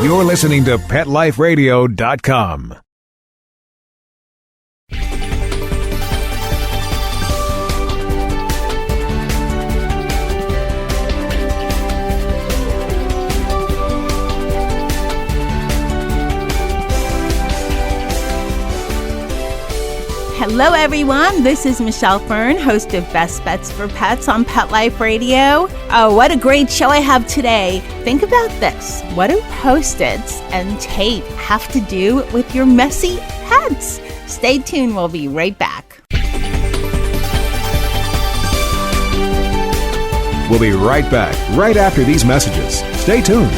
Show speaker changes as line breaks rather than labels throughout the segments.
You're listening to PetLifeRadio.com.
Hello, everyone. This is Michelle Fern, host of Best Bets for Pets on Pet Life Radio. Oh, what a great show I have today. Think about this. What do Post-its and tape have to do with your messy pets? Stay tuned. We'll be right back.
We'll be right back, right after these messages. Stay tuned.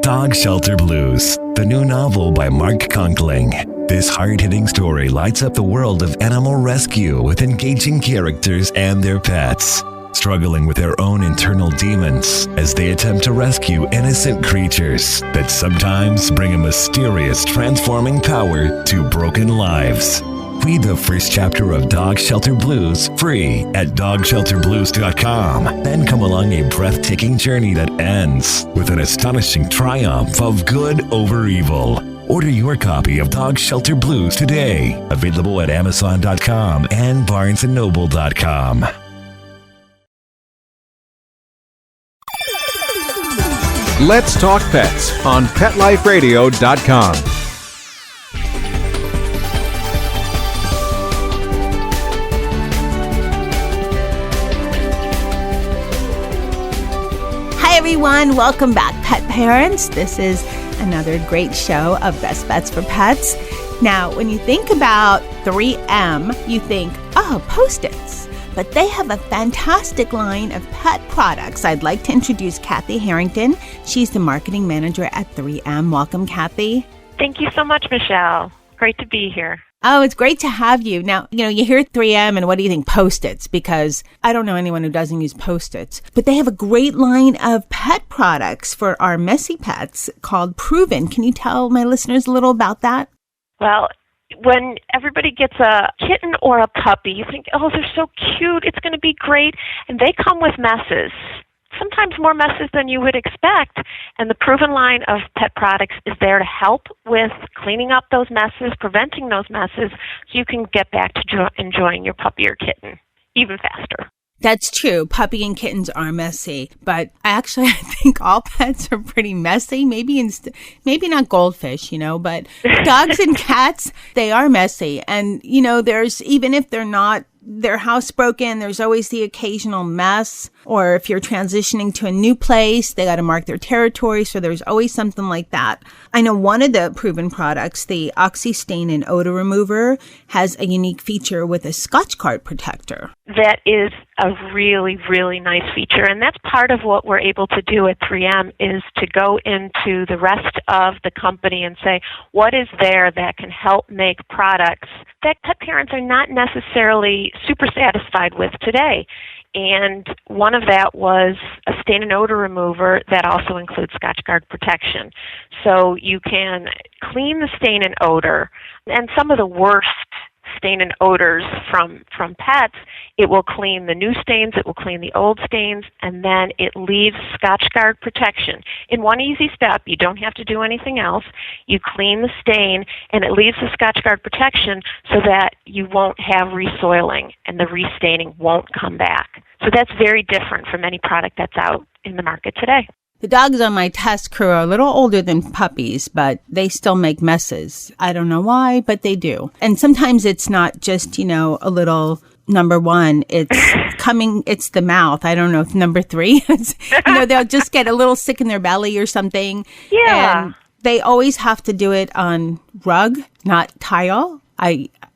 Dog Shelter Blues, the new novel by Mark Conkling. This hard-hitting story lights up the world of animal rescue with engaging characters and their pets, struggling with their own internal demons as they attempt to rescue innocent creatures that sometimes bring a mysterious transforming power to broken lives. Read the first chapter of Dog Shelter Blues free at dogshelterblues.com. Then come along a breathtaking journey that ends with an astonishing triumph of good over evil. Order your copy of Dog Shelter Blues today. Available at Amazon.com and BarnesandNoble.com.
Let's talk pets on PetLifeRadio.com.
Hi, everyone. Welcome back, pet parents. This is another great show of Best Bets for Pets. Now, when you think about 3M, you think, oh, Post-its. But they have a fantastic line of pet products. I'd like to introduce Kathy Harrington. She's the marketing manager at 3M. Welcome, Kathy.
Thank you so much, Michelle. Great to be here.
Oh, it's great to have you. Now, you hear 3M and what do you think? Post-its, because I don't know anyone who doesn't use Post-its. But they have a great line of pet products for our messy pets called Pruven. Can you tell my listeners a little about that?
Well, when everybody gets a kitten or a puppy, you think, oh, they're so cute, it's going to be great. And they come with messes. Sometimes more messes than you would expect. And the Pruven line of pet products is there to help with cleaning up those messes, preventing those messes, so you can get back to enjoying your puppy or kitten even faster.
That's true. Puppy and kittens are messy, but I think all pets are pretty messy. Maybe not goldfish, but dogs and cats, they are messy. And, there's, even if they're not their house broken, there's always the occasional mess. Or if you're transitioning to a new place, they got to mark their territory. So there's always something like that. I know one of the Pruven products, the Oxy Stain and Odor Remover, has a unique feature with a Scotch Guard protector.
That is a really, really nice feature. And that's part of what we're able to do at 3M is to go into the rest of the company and say, what is there that can help make products that pet parents are not necessarily super satisfied with today? And one of that was a stain and odor remover that also includes Scotch Guard protection. So you can clean the stain and odor, and some of the worst stain and odors from pets, it will clean the new stains, it will clean the old stains, and then it leaves Scotch Guard protection. In one easy step, you don't have to do anything else. You clean the stain, and it leaves the Scotch Guard protection so that you won't have resoiling, and the restaining won't come back. So that's very different from any product that's out in the market today.
The dogs on my test crew are a little older than puppies, but they still make messes. I don't know why, but they do. And sometimes it's not just, a little number one. It's the mouth. I don't know if number three is, they'll just get a little sick in their belly or something.
Yeah.
And they always have to do it on rug, not tile.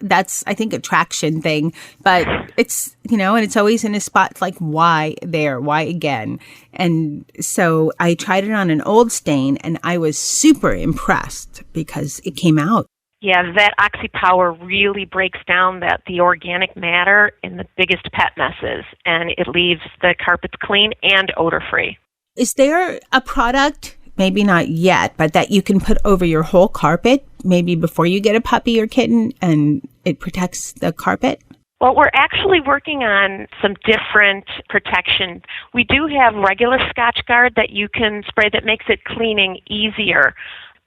That's, I think, a traction thing, but it's, and it's always in a spot like, why there? Why again? And so I tried it on an old stain and I was super impressed because it came out.
Yeah, that Oxy Power really breaks down the organic matter in the biggest pet messes, and it leaves the carpets clean and odor-free.
Is there a product, maybe not yet, but that you can put over your whole carpet, maybe before you get a puppy or kitten, and it protects the carpet?
Well, we're actually working on some different protection. We do have regular Scotch Guard that you can spray that makes it cleaning easier.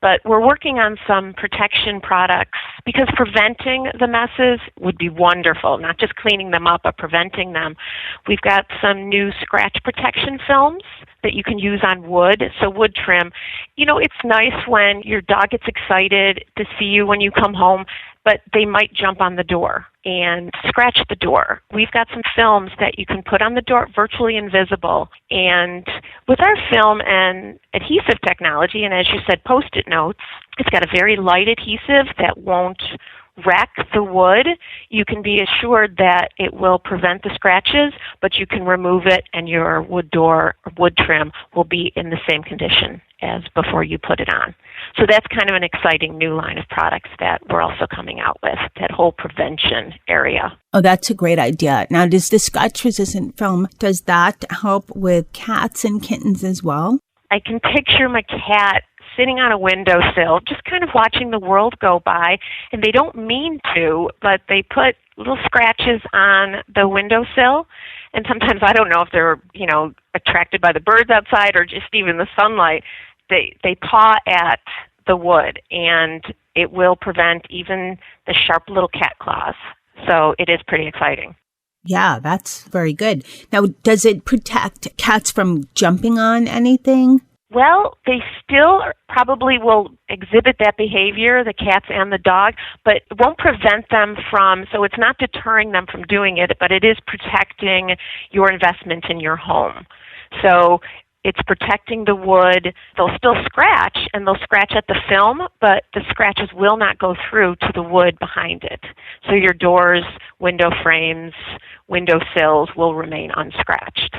But we're working on some protection products because preventing the messes would be wonderful, not just cleaning them up, but preventing them. We've got some new scratch protection films that you can use on wood, so wood trim. You know, it's nice when your dog gets excited to see you when you come home, but they might jump on the door and scratch the door. We've got some films that you can put on the door, virtually invisible. And with our film and adhesive technology, and as you said, Post-it notes, it's got a very light adhesive that won't wreck the wood. You can be assured that it will prevent the scratches, but you can remove it and your wood door or wood trim will be in the same condition as before you put it on. So that's kind of an exciting new line of products that we're also coming out with, that whole prevention area.
Oh, that's a great idea. Now, does the scratch-resistant film, does that help with cats and kittens as well?
I can picture my cat sitting on a windowsill, just kind of watching the world go by, and they don't mean to, but they put little scratches on the windowsill, and sometimes I don't know if they're, attracted by the birds outside or just even the sunlight. They paw at the wood, and it will prevent even the sharp little cat claws. So it is pretty exciting.
Yeah, that's very good. Now, does it protect cats from jumping on anything?
Well, they still probably will exhibit that behavior, the cats and the dog, but it won't prevent them from, so it's not deterring them from doing it, but it is protecting your investment in your home. So it's protecting the wood. They'll still scratch, and they'll scratch at the film, but the scratches will not go through to the wood behind it. So your doors, window frames, window sills will remain unscratched.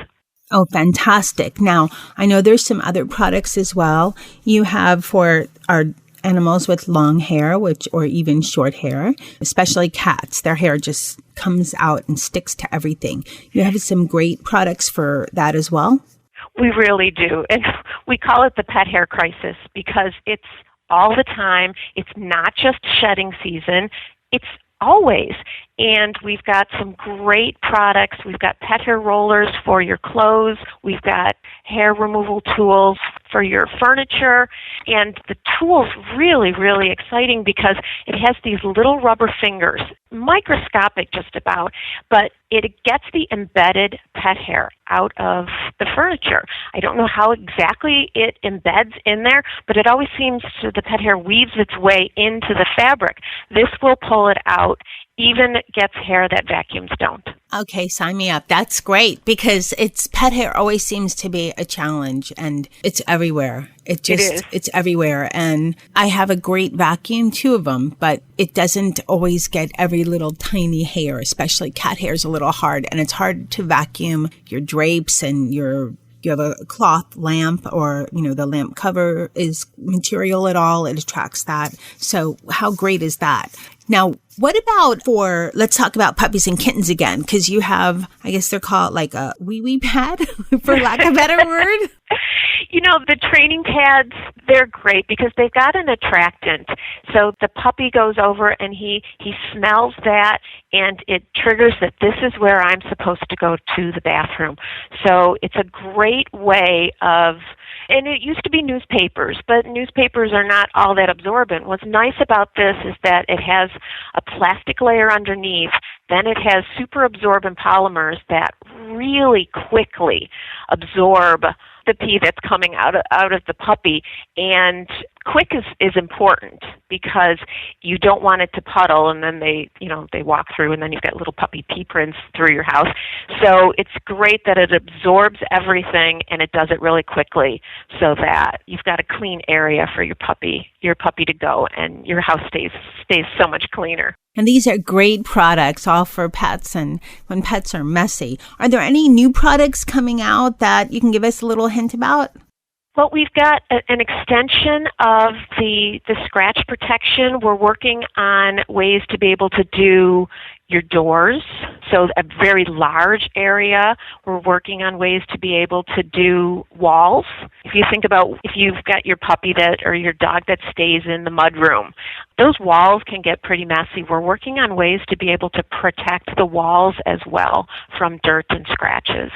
Oh, fantastic. Now, I know there's some other products as well. You have for our animals with long hair, or even short hair, especially cats. Their hair just comes out and sticks to everything. You have some great products for that as well?
We really do. And we call it the pet hair crisis because it's all the time. It's not just shedding season. It's always. And we've got some great products. We've got pet hair rollers for your clothes. We've got hair removal tools for your furniture. And the tool's really, really exciting because it has these little rubber fingers, microscopic just about, but it gets the embedded pet hair out of the furniture. I don't know how exactly it embeds in there, but it always seems to the pet hair weaves its way into the fabric. This will pull it out, even gets hair that vacuums don't.
Okay, sign me up. That's great because pet hair always seems to be a challenge and it's everywhere. It is. It's everywhere. And I have a great vacuum, 2 of them, but it doesn't always get every little tiny hair, especially cat hair is a little hard, and it's hard to vacuum your drapes and you have a cloth lamp or, the lamp cover is material at all. It attracts that. So how great is that? Now, what about let's talk about puppies and kittens again, because you have, I guess they're called like a wee-wee pad, for lack of a better word.
The training pads, they're great because they've got an attractant. So the puppy goes over and he smells that, and it triggers that this is where I'm supposed to go to the bathroom. So it's a great way of, and it used to be newspapers, but newspapers are not all that absorbent. What's nice about this is that it has a plastic layer underneath, then it has super absorbent polymers that really quickly absorb the pee that's coming out of the puppy. And quick is important because you don't want it to puddle and then they walk through and then you've got little puppy pee prints through your house. So it's great that it absorbs everything and it does it really quickly so that you've got a clean area for your puppy to go and your house stays so much cleaner.
And these are great products, all for pets and when pets are messy. Are there any new products coming out that you can give us a little hint about?
Well, we've got an extension of the scratch protection. We're working on ways to be able to do your doors, so a very large area. We're working on ways to be able to do walls. If you think about if you've got your puppy or your dog that stays in the mudroom, those walls can get pretty messy. We're working on ways to be able to protect the walls as well from dirt and scratches.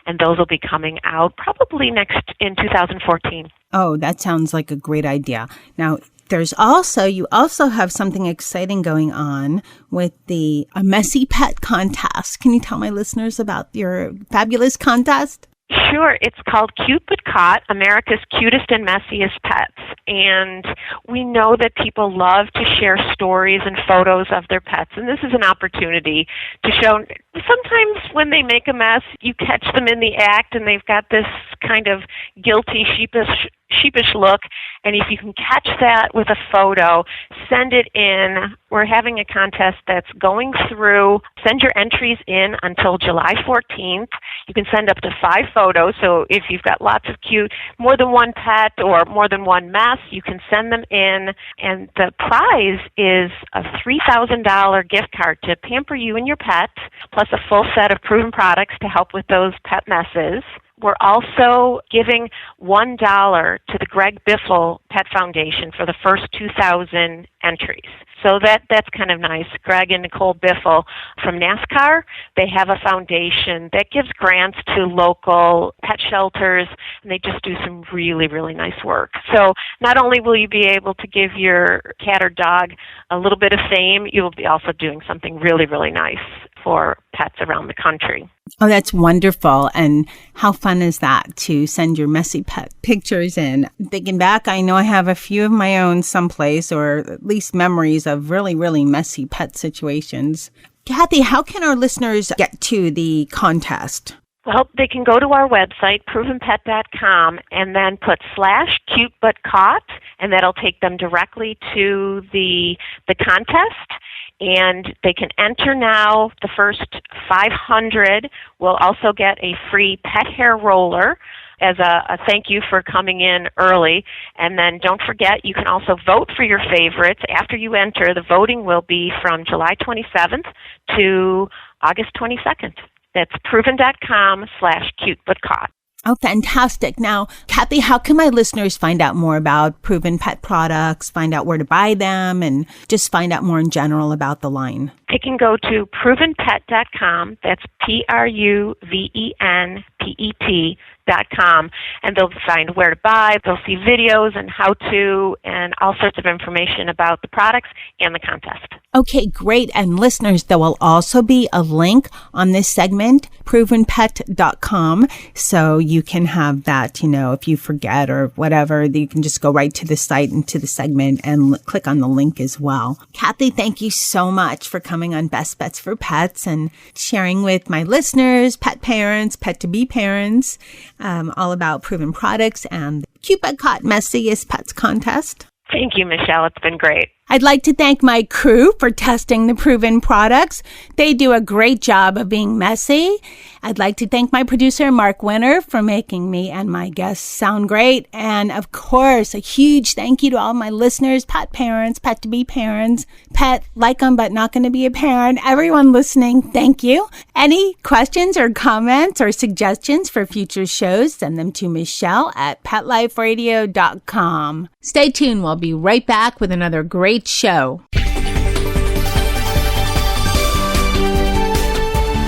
and those will be coming out probably in 2014.
Oh, that sounds like a great idea. Now, you also have something exciting going on with a messy pet contest. Can you tell my listeners about your fabulous contest?
Sure. It's called Cute But Caught, America's Cutest and Messiest Pets. And we know that people love to share stories and photos of their pets. And this is an opportunity to show, sometimes when they make a mess, you catch them in the act and they've got this kind of guilty, sheepish look. And if you can catch that with a photo, send it in. We're having a contest that's going through. Send your entries in until July 14th. You can send up to 5 photos. So if you've got lots of cute, more than one pet or more than one mess, you can send them in. And the prize is a $3,000 gift card to pamper you and your pet, plus a full set of Pruven products to help with those pet messes. We're also giving $1 to the Greg Biffle Pet Foundation for the first 2,000 entries. So that's kind of nice. Greg and Nicole Biffle from NASCAR, they have a foundation that gives grants to local pet shelters, and they just do some really, really nice work. So not only will you be able to give your cat or dog a little bit of fame, you'll be also doing something really, really nice for pets around the country.
Oh, that's wonderful. And how fun is that to send your messy pet pictures in? Thinking back, I know I have a few of my own someplace, or at least memories of really, really messy pet situations. Kathy, how can our listeners get to the contest?
Well, they can go to our website, pruvenpet.com, and then put /cutebutcaught, and that'll take them directly to the contest. And they can enter now. The first 500 will also get a free pet hair roller as a thank you for coming in early. And then don't forget, you can also vote for your favorites. After you enter, the voting will be from July 27th to August 22nd. That's Pruven.com /cutebutcaught.
Oh, fantastic. Now, Kathy, how can my listeners find out more about Pruven pet products, find out where to buy them, and just find out more in general about the line?
They can go to Pruvenpet.com. That's Pruvenpet.com, and they'll find where to buy. They'll see videos and how to and all sorts of information about the products and the contest.
Okay, great. And listeners, there will also be a link on this segment, Pruvenpet.com, so you can have that, if you forget or whatever, you can just go right to the site and to the segment and click on the link as well. Kathy, thank you so much for coming on Best Bets for Pets and sharing with my listeners, pet parents, pet-to-be parents, all about Pruven products and the Cute But Caught Messiest Pets contest.
Thank you, Michelle. It's been great.
I'd like to thank my crew for testing the Pruven products. They do a great job of being messy. I'd like to thank my producer, Mark Winter, for making me and my guests sound great. And of course, a huge thank you to all my listeners, pet parents, pet-to-be parents, pet, like them but not going to be a parent, everyone listening, thank you. Any questions or comments or suggestions for future shows, send them to Michelle at PetLifeRadio.com. Stay tuned. We'll be right back with another great show.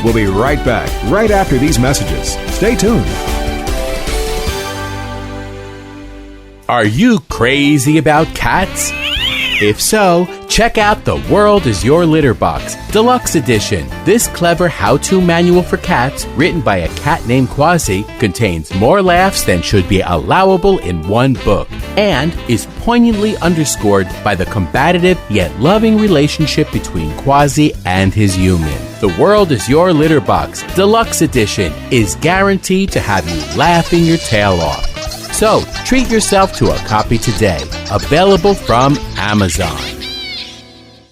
We'll be right back, right after these messages. Stay tuned.
Are you crazy about cats? If so, check out The World is Your Litter Box, Deluxe Edition. This clever how-to manual for cats, written by a cat named Quasi, contains more laughs than should be allowable in one book, and is poignantly underscored by the combative yet loving relationship between Quasi and his human. The World is Your Litter Box, Deluxe Edition, is guaranteed to have you laughing your tail off. So, treat yourself to a copy today. Available from Amazon.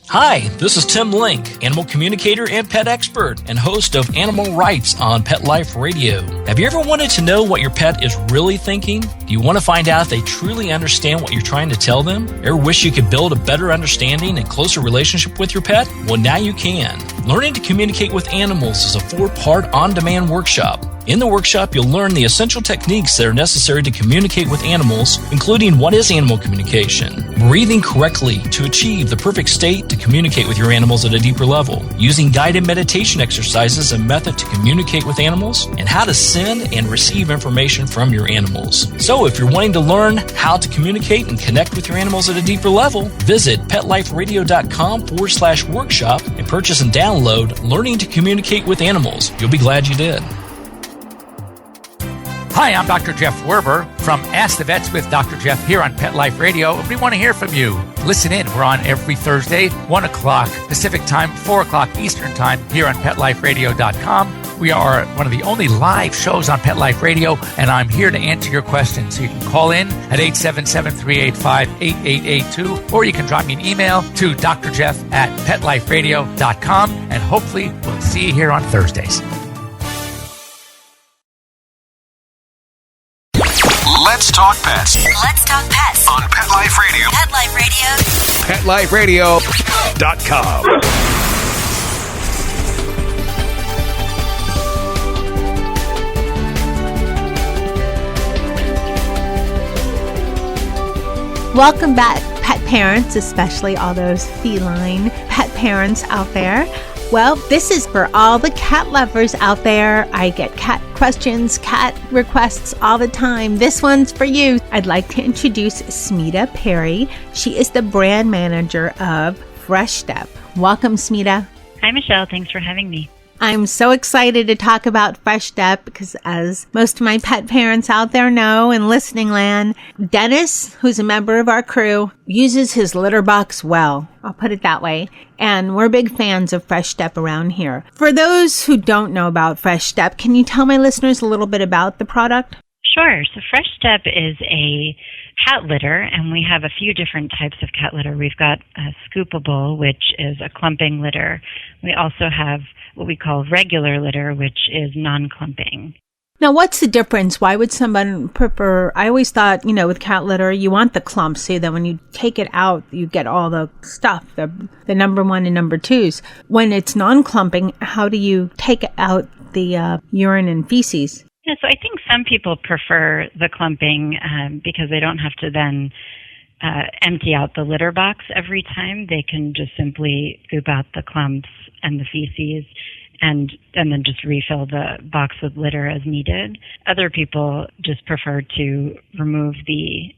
Hi, this is Tim Link, animal communicator and pet expert and host of Animal Rights on Pet Life Radio. Have you ever wanted to know what your pet is really thinking? Do you want to find out if they truly understand what you're trying to tell them? Ever wish you could build a better understanding and closer relationship with your pet? Well, now you can. Learning to Communicate with Animals is a 4-part on-demand workshop. In the workshop, you'll learn the essential techniques that are necessary to communicate with animals, including what is animal communication, breathing correctly to achieve the perfect state to communicate with your animals at a deeper level, using guided meditation exercises, a method to communicate with animals, and how to send and receive information from your animals. So if you're wanting to learn how to communicate and connect with your animals at a deeper level, visit PetLifeRadio.com/workshop and purchase and download Learning to Communicate with Animals. You'll be glad you did.
Hi, I'm Dr. Jeff Werber from Ask the Vets with Dr. Jeff here on Pet Life Radio. We want to hear from you. Listen in. We're on every Thursday, 1 o'clock Pacific Time, 4 o'clock Eastern Time here on PetLifeRadio.com. We are one of the only live shows on Pet Life Radio, and I'm here to answer your questions. So you can call in at 877-385-8882, or you can drop me an email to drjeff@PetLifeRadio.com, and hopefully we'll see you here on Thursdays.
Let's talk pets
Let's talk pets
on Pet Life Radio.
Pet Life Radio.
PetLifeRadio.com.
Welcome back, pet parents, especially all those feline pet parents out there. Well, this is for all the cat lovers out there. I get cat questions, cat requests all the time. This one's for you. I'd like to introduce Smita Peri. She is the brand manager of Fresh Step. Welcome, Smita.
Hi, Michelle. Thanks for having me.
I'm so excited to talk about Fresh Step because, as most of my pet parents out there know in listening land, Dennis, who's a member of our crew, uses his litter box well. I'll put it that way. And we're big fans of Fresh Step around here. For those who don't know about Fresh Step, can you tell my listeners a little bit about the product?
Sure. So Fresh Step is a cat litter, and we have a few different types of cat litter. We've got a scoopable, which is a clumping litter. We also have what we call regular litter, which is non-clumping.
Now, what's the difference? Why would someone prefer? I always thought, with cat litter, you want the clumps so that when you take it out, you get all the stuff, the number 1 and number 2s. When it's non-clumping, how do you take out the urine and feces?
Yeah, so I think some people prefer the clumping because they don't have to then empty out the litter box every time. They can just simply scoop out the clumps and the feces and then just refill the box with litter as needed. Other people just prefer to remove the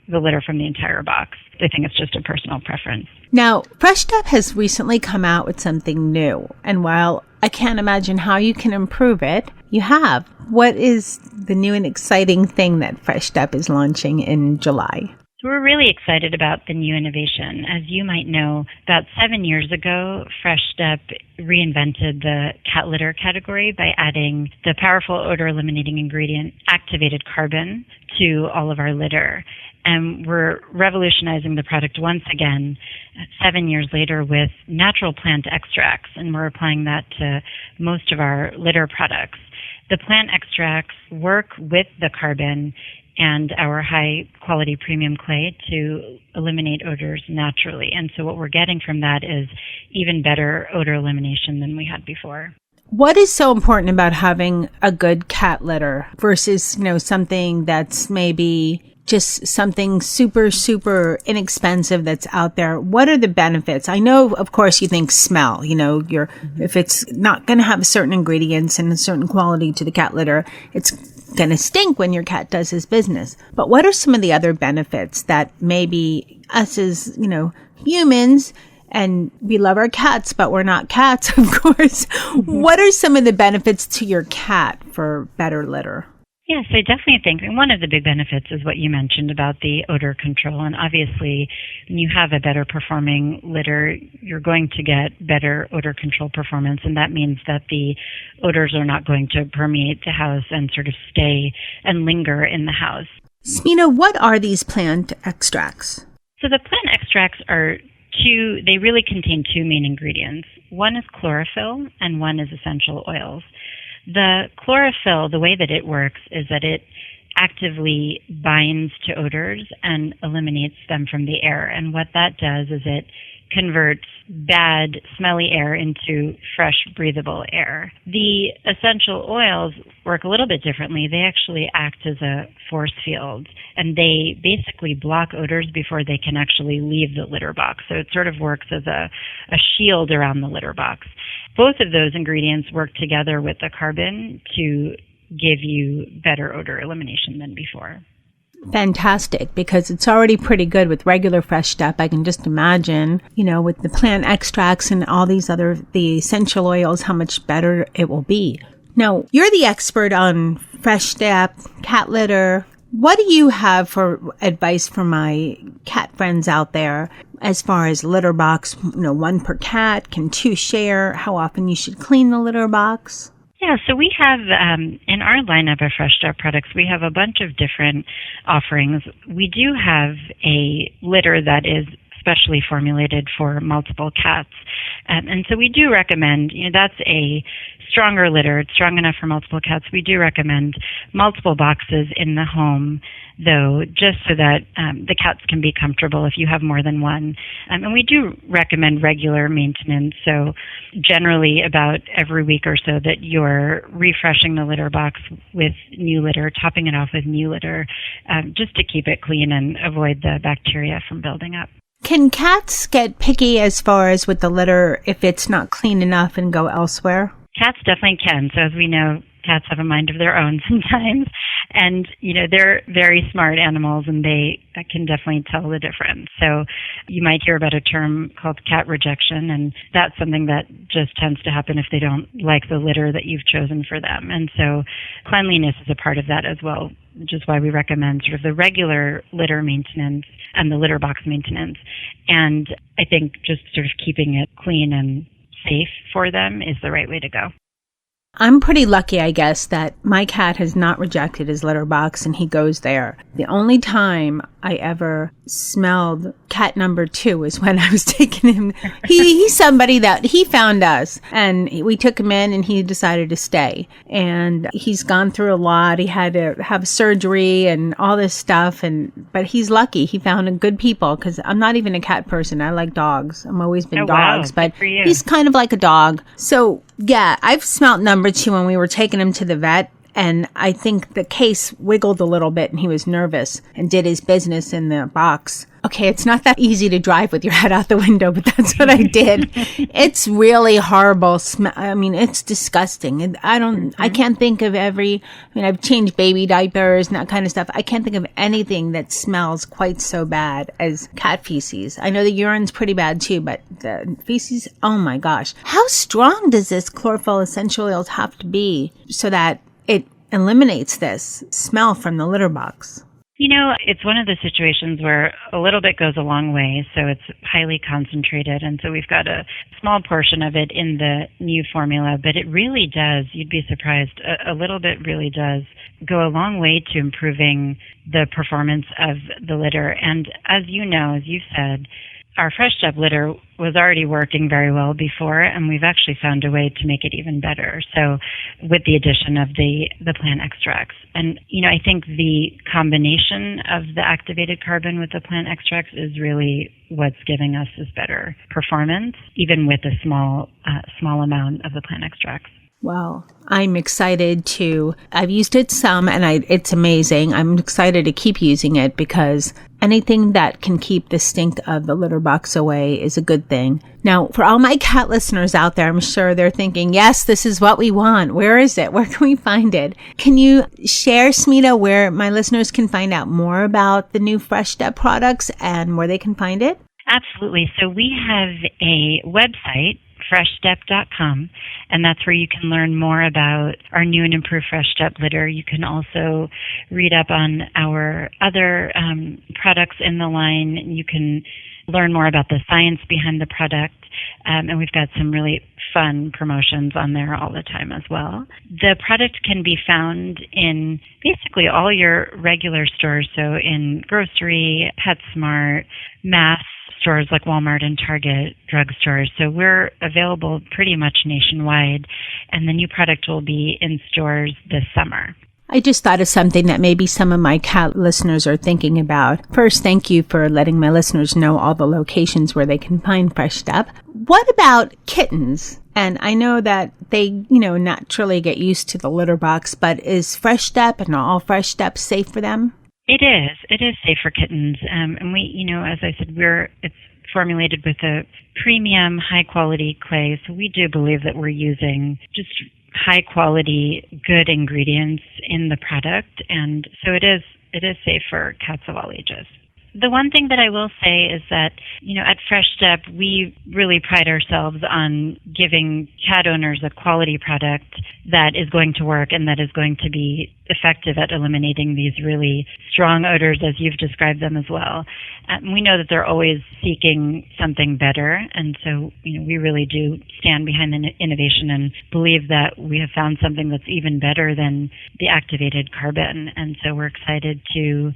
litter from the entire box. They think it's just a personal preference.
Now, Fresh Step has recently come out with something new, and while I can't imagine how you can improve it, you have. What is the new and exciting thing that Fresh Step is launching in July?
So we're really excited about the new innovation. As you might know, about 7 years ago, Fresh Step reinvented the cat litter category by adding the powerful odor eliminating ingredient activated carbon to all of our litter. And we're revolutionizing the product once again 7 years later with natural plant extracts, and we're applying that to most of our litter products. The plant extracts work with the carbon and our high-quality premium clay to eliminate odors naturally. And so what we're getting from that is even better odor elimination than we had before.
What is so important about having a good cat litter versus, something that's maybe just something super, super inexpensive that's out there? What are the benefits? I know, of course, you think smell, if it's not going to have certain ingredients and a certain quality to the cat litter, it's going to stink when your cat does his business. But what are some of the other benefits that maybe us as, humans, and we love our cats, but we're not cats, of course. What are some of the benefits to your cat for better litter?
Yes, I definitely think one of the big benefits is what you mentioned about the odor control. And obviously, when you have a better performing litter, you're going to get better odor control performance. And that means that the odors are not going to permeate the house and sort of stay and linger in the house.
Smita, what are these plant extracts?
So the plant extracts they really contain two main ingredients. One is chlorophyll and one is essential oils. The chlorophyll, the way that it works is that it actively binds to odors and eliminates them from the air. And what that does is it converts bad, smelly air into fresh, breathable air. The essential oils work a little bit differently. They actually act as a force field, and they basically block odors before they can actually leave the litter box. So it sort of works as a shield around the litter box. Both of those ingredients work together with the carbon to give you better odor elimination than before.
Fantastic, because it's already pretty good with regular Fresh Step. I can just imagine, with the plant extracts and all these the essential oils, how much better it will be. Now, you're the expert on Fresh Step, cat litter. What do you have for advice for my cat friends out there as far as litter box, one per cat, can two share, how often you should clean the litter box?
Yeah, so we have, in our lineup of Fresh Step products, we have a bunch of different offerings. We do have a litter that is specially formulated for multiple cats. And so we do recommend, that's a stronger litter. It's strong enough for multiple cats. We do recommend multiple boxes in the home, though, just so that the cats can be comfortable if you have more than one. And we do recommend regular maintenance. So generally about every week or so that you're refreshing the litter box with new litter, topping it off with new litter, just to keep it clean and avoid the bacteria from building up.
Can cats get picky as far as with the litter if it's not clean enough and go elsewhere?
Cats definitely can. So as we know, cats have a mind of their own sometimes. And, they're very smart animals and they can definitely tell the difference. So you might hear about a term called cat rejection, and that's something that just tends to happen if they don't like the litter that you've chosen for them. And so cleanliness is a part of that as well, which is why we recommend sort of the regular litter maintenance and the litter box maintenance. And I think just sort of keeping it clean and safe for them is the right way to go.
I'm pretty lucky, I guess, that my cat has not rejected his litter box and he goes there. The only time I ever smelled cat number 2 was when I was taking him. He's somebody that he found us and we took him in and he decided to stay. And he's gone through a lot. He had to have surgery and all this stuff. But he's lucky. He found good people because I'm not even a cat person. I like dogs. I've always been dogs,
wow.
But he's kind of like a dog. So yeah, I've smelled number 2 when we were taking him to the vet. And I think the case wiggled a little bit and he was nervous and did his business in the box. Okay, it's not that easy to drive with your head out the window, but that's what I did. It's really horrible. I mean, it's disgusting. I can't think of I've changed baby diapers and that kind of stuff. I can't think of anything that smells quite so bad as cat feces. I know the urine's pretty bad too, but the feces, oh my gosh. How strong does this chlorophyll essential oils have to be so that it eliminates this smell from the litter box?
It's one of the situations where a little bit goes a long way, so it's highly concentrated, and so we've got a small portion of it in the new formula, but it really does, you'd be surprised, a little bit really does go a long way to improving the performance of the litter. And as you've said, our Fresh Step litter was already working very well before, and we've actually found a way to make it even better. So with the addition of the plant extracts. And, I think the combination of the activated carbon with the plant extracts is really what's giving us this better performance, even with a small amount of the plant extracts.
Well, I'm excited I've used it some and it's amazing. I'm excited to keep using it because anything that can keep the stink of the litter box away is a good thing. Now, for all my cat listeners out there, I'm sure they're thinking, yes, this is what we want. Where is it? Where can we find it? Can you share, Smita, where my listeners can find out more about the new Fresh Step products and where they can find it?
Absolutely. So we have a website, freshstep.com, and that's where you can learn more about our new and improved Fresh Step litter. You can also read up on our other products in the line. You can learn more about the science behind the product, and we've got some really fun promotions on there all the time as well. The product can be found in basically all your regular stores, so in grocery, PetSmart, mass stores like Walmart and Target, drugstores. So we're available pretty much nationwide, and the new product will be in stores this summer.
I just thought of something that maybe some of my cat listeners are thinking about. First, thank you for letting my listeners know all the locations where they can find Fresh Step. What about kittens? And I know that they, naturally get used to the litter box, but is Fresh Step and all Fresh Steps safe for them?
It is. It is safe for kittens. And we, as I said, it's formulated with a premium, high-quality clay. So we do believe that we're using just high-quality, good ingredients in the product. And so it is safe for cats of all ages. The one thing that I will say is that, at Fresh Step, we really pride ourselves on giving cat owners a quality product that is going to work and that is going to be effective at eliminating these really strong odors as you've described them as well. We know that they're always seeking something better, and so, we really do stand behind the innovation and believe that we have found something that's even better than the activated carbon. And so we're excited to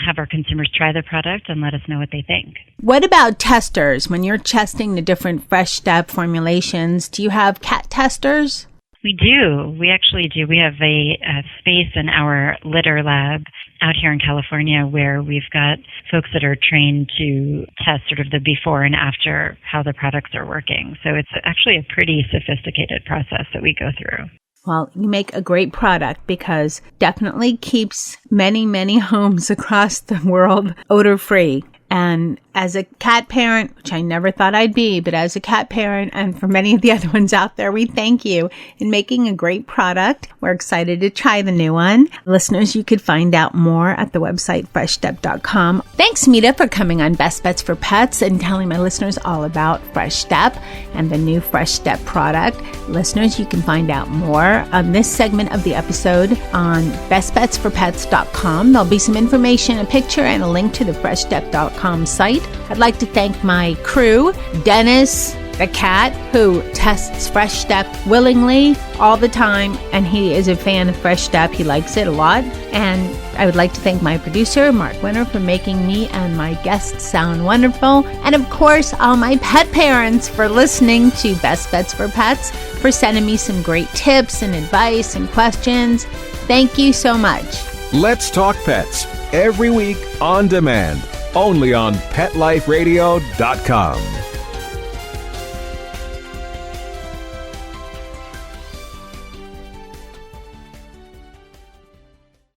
have our consumers try the product and let us know what they think.
What about testers? When you're testing the different Fresh Step formulations, do you have cat testers?
We do. We actually do. We have a space in our litter lab out here in California where we've got folks that are trained to test sort of the before and after how the products are working. So it's actually a pretty sophisticated process that we go through.
Well, you make a great product because definitely keeps many, many homes across the world odor-free. And as a cat parent, which I never thought I'd be, but as a cat parent and for many of the other ones out there, we thank you in making a great product. We're excited to try the new one. Listeners, you could find out more at the website freshstep.com. Thanks, Smita, for coming on Best Bets for Pets and telling my listeners all about Fresh Step and the new Fresh Step product. Listeners, you can find out more on this segment of the episode on bestbetsforpets.com. There'll be some information, a picture, and a link to the freshstep.com site. I'd like to thank my crew, Dennis, the cat, who tests Fresh Step willingly all the time, and he is a fan of Fresh Step. He likes it a lot. And I would like to thank my producer, Mark Winter, for making me and my guests sound wonderful. And of course, all my pet parents for listening to Best Bets for Pets, for sending me some great tips and advice and questions. Thank you so much.
Let's Talk Pets, every week on demand, only on PetLifeRadio.com.